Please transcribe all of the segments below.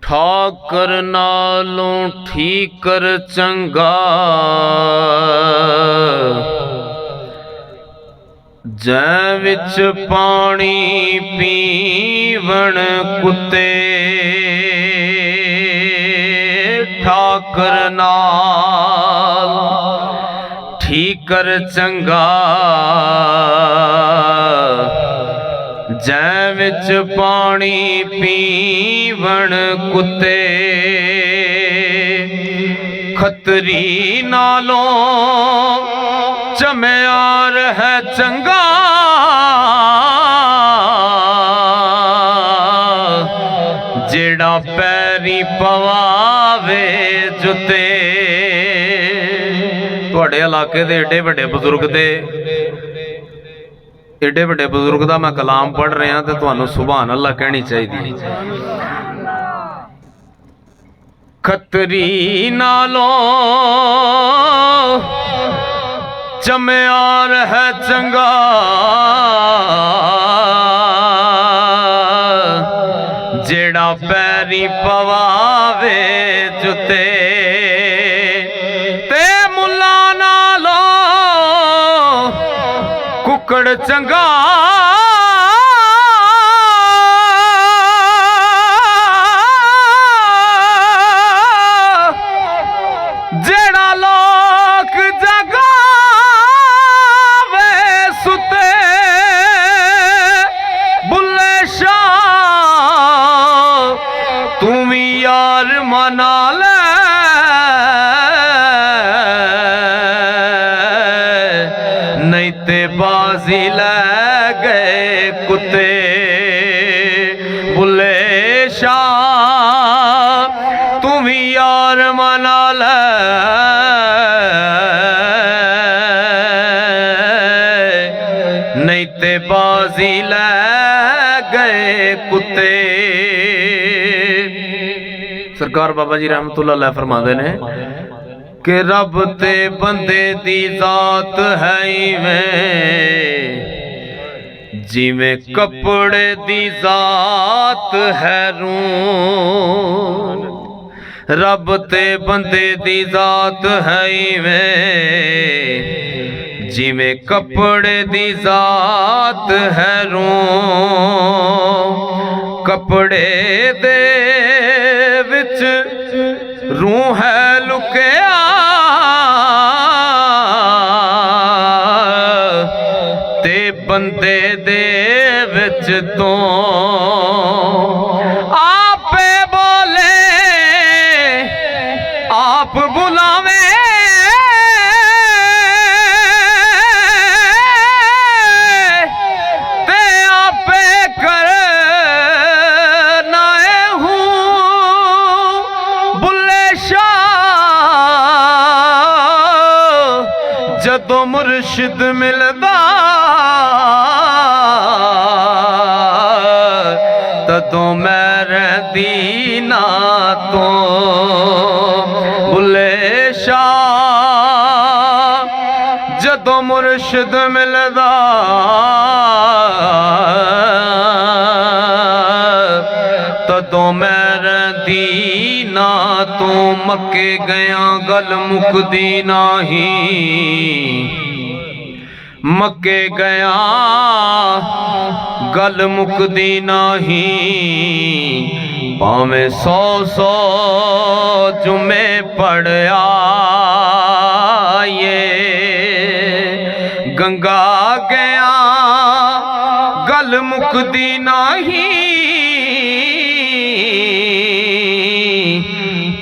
ठाकर नालों ठीकर चंगा जै विच पानी पीवण कुत्ते ठाकर नाल ठीकर चंगा जै विच पानी पीवण कुत्ते खतरी नालों चम्यार है चंगा जेड़ा पैरी पवावे जुते। तुहाडे इलाके दे एडे वड्डे बजुर्ग दे एडे वड्डे बजुर्ग दा मैं कलाम पढ़ रहा तो तुहानू सुभान अल्लाह कहनी चाहिए। खतरी नालों चम्यार है चंगा जेड़ा पैरी पवावे जुते ते मुल्ला नालों कुकड़ चंगा जेड़ा लोक जगावे सुते बुल्ले शाह तू भी यार मना ले नहीं ते बाजी ले गए कुत्ते बुल्ले शाह तू भी यार मना ले नहीं ते बाजी ले गए कुत्ते। सरकार बाबा जी रहमतुल्लाह अलैह फरमाते ने कि रब ते बंदे दी जात है इवें जिवें कपड़े दी जात है रून। रब ते बंदे दी जात है इवें जिवें कपड़े दी जात है रून। कपड़े दे विच रूह है लुकिया ते बंदे दे विच तो आपे बोले आप बुलावे जदों मुर्शिद मिलदा तदों मैं रहदी ना तो बुल्ले शाह जदों मुर्शिद मिलदा तदों मैं रहदी ना तू मक्के गया गल मुकदी नाही मक्के गया गल मुकदी नाही भावें 100 जुमे पढ़या ये गंगा गया गल मुकदी नाही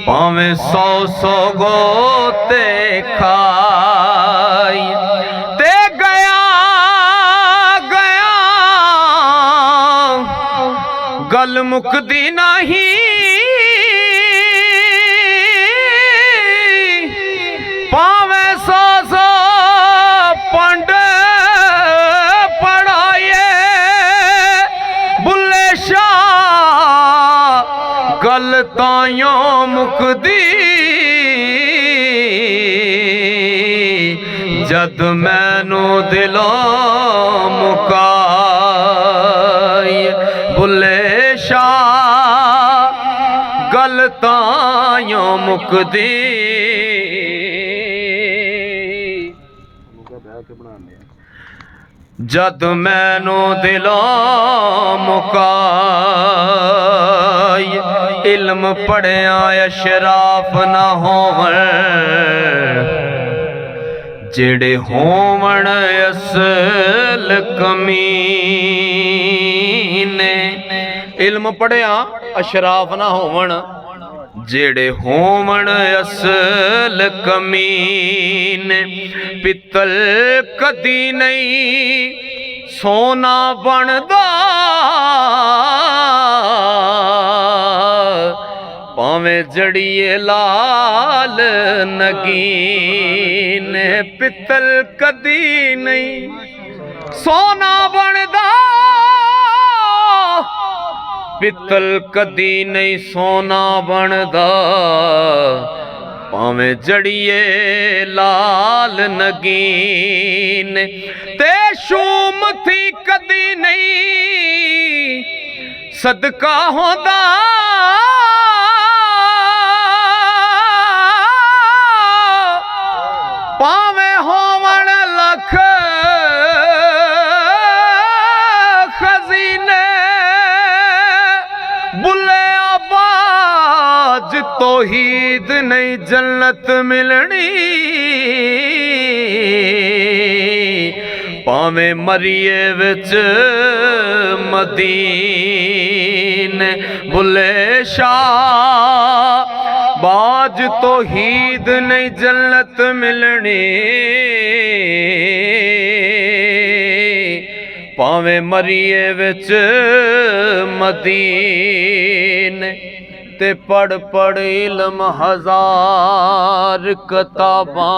भावें 100 गोते खाई ते गया गया गल मुकदी नहीं भावें 100 पंड पढ़ाए बुल्ले शाह गल तायों मुकदी जद मैनू दिलों मुकाई बुले शाह गल तायों मुकदी जद मैनू दिलों मुकाई इल्म पढ़िया अशराफ ना होवन जेड़े होवन असल कमीने इल्म पढ़िया अशराफ ना होवन जेड़े होवन असल कमीने पित्तल कदी नहीं सोना बनदा भावें जड़िए लाल नगीन पित्तल कदी नहीं सोना बनदा पित्तल कदी नहीं सोना बनदा भावें जड़िए लाल नगीन ते शूम थी कदी नहीं सदका होंदा भावें होवन लख खजीने बुले आबाज तौहीद नहीं जन्नत मिलनी भावें मरिए विच मदीने बुले शाह बाज तौहीद नहीं जन्नत मिलनी भावें मरिए विच मदीने ते पढ़ पढ़ इल्म हजार किताबां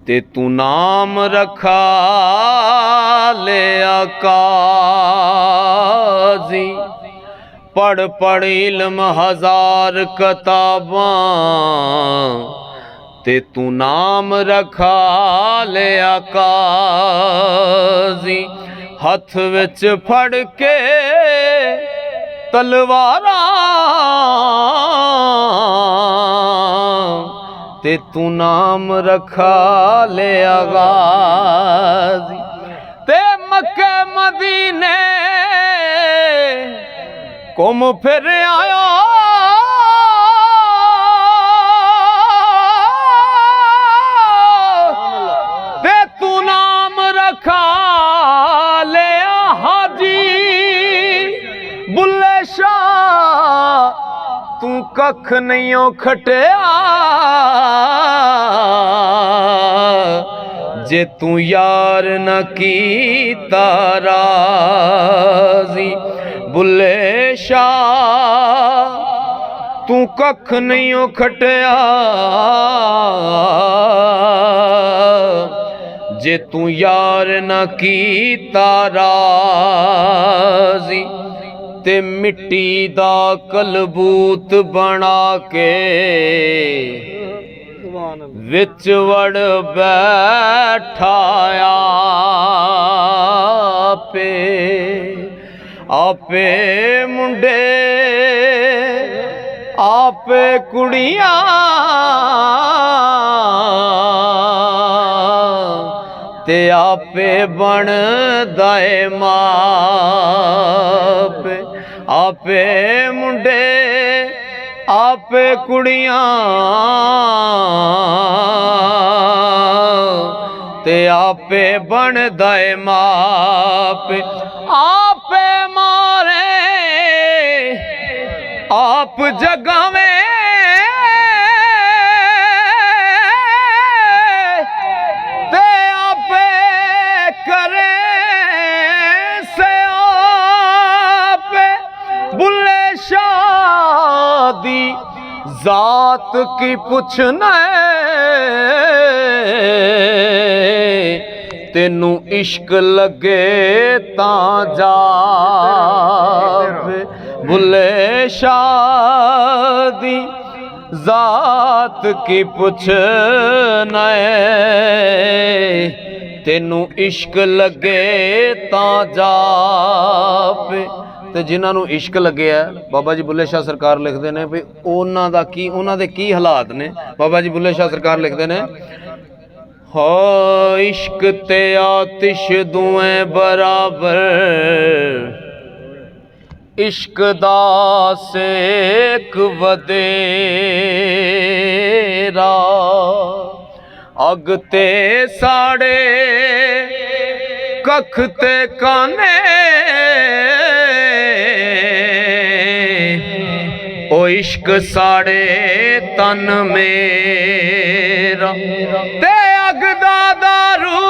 ते तू नाम रखा ले काजी पढ़ पढ़ इल्म हजार किताबां ते तू नाम रखा ले काजी हथ विच फड़ के तलवारां ते तू नाम रखा ले गाजी ते मक्के मदीने घुम फिर आया ते तू नाम रखा ले हाजी बुल्ले शाह तू कख नहीं खटिया जे तू यार न कीता राज़ी बुल्ले शाह तू कख नहीं खटिया जे तू यार न कीता राज़ी ते मिट्टी दा कलबूत बना के विच वड़ बैठाया पे आपे मुंडे आपे कुड़ियां ते आपे बन दाए मापे आपे मुंडे आपे कुड़ियां ते आपे बन दाए मापे आपे मारे आप जगावे ते आपे करे से आपे बुल्ले शादी जात की पुछना तेनू इश्क लगे ता जा बुल्ले शाह दी जात की पुछ नए तेनू इश्क लगे तां जापे। ते जिन्हां नू इश्क लगे है बाबा जी बुल्ले शाह सरकार लिखते हैं भी उन्हां दा की उन्हां दे की हालात ने। बाबा जी बुल्ले शाह सरकार लिखते हैं हो इश्क ते आतिश दुएं बराबर इश्क दा सेक वदेरा अग ते साड़े कख ते काने ओ इश्क साड़े तन मेरा ते अग दा दारू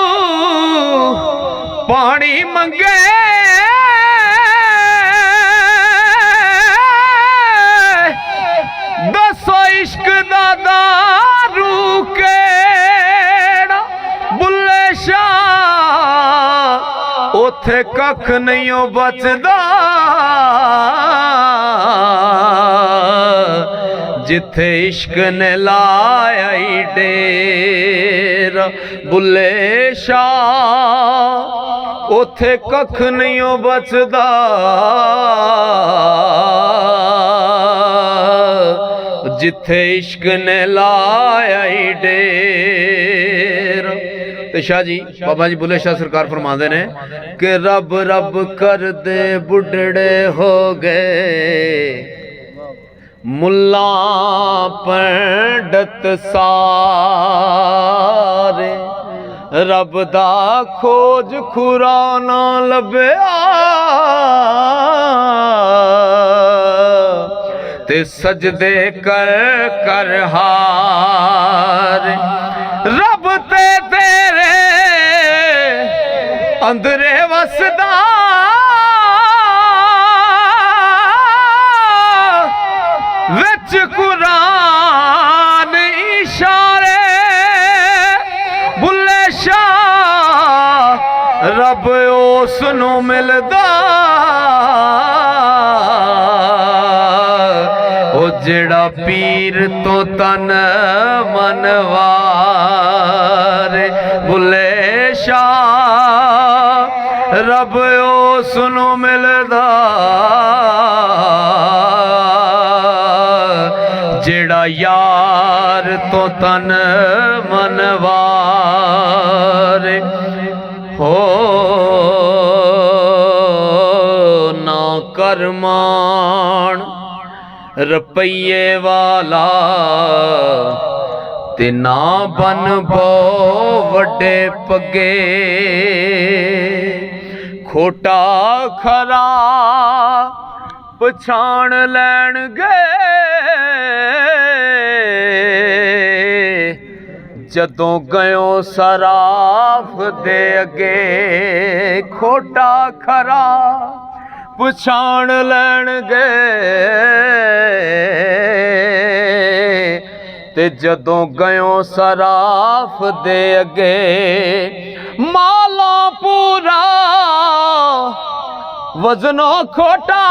पानी मंगे दसो इश्क दा दारू केड़ा बुल्ले शाह उथे कख नहीं बचदा जिथे इश्क ने लाया डेरा। बुल्ले शाह उथे कख नहीं बचदा जिथे इश्क ने लाया डेरा। ते शाह जी बाबा जी बुल्ले शाह सरकार फरमाते ने कि रब रब कर दे बुढ़ड़े हो गए मुल्ला पंडित सारे रब दा खोज खुरा ना लभया ते सजदे कर कर हार रब ते तेरे अंदरे वसदा विच कुरान इशारे बुल्ले शाह रब उस नू मिलदा ओ जेड़ा पीर तो तन मनवारे। बुल्ले शाह रब उस नू मिलदा जेड़ा यार तो तन मनवारे हो ना करमान रुपये वाला ते ना बन बो वड्डे पगे खोटा खरा पछाण लैण गए जदों गयो सराफ दे अगे खोटा खरा पछाण लैण गए ते जदों गयो सराफ दे अगे माला पूरा वजनो खोटा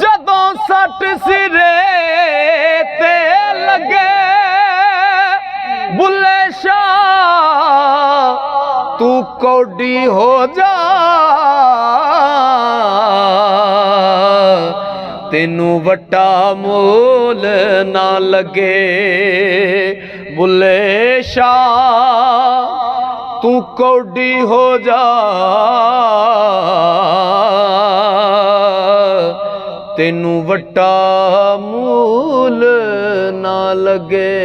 जदों सट सिरे ते लगे बुल्ले शाह तू कौडी हो जा तेनू वट्टा मोल ना लगे बुल्ले शाह तू कौडी हो जा तेनू वट्टा मूल ना लगे।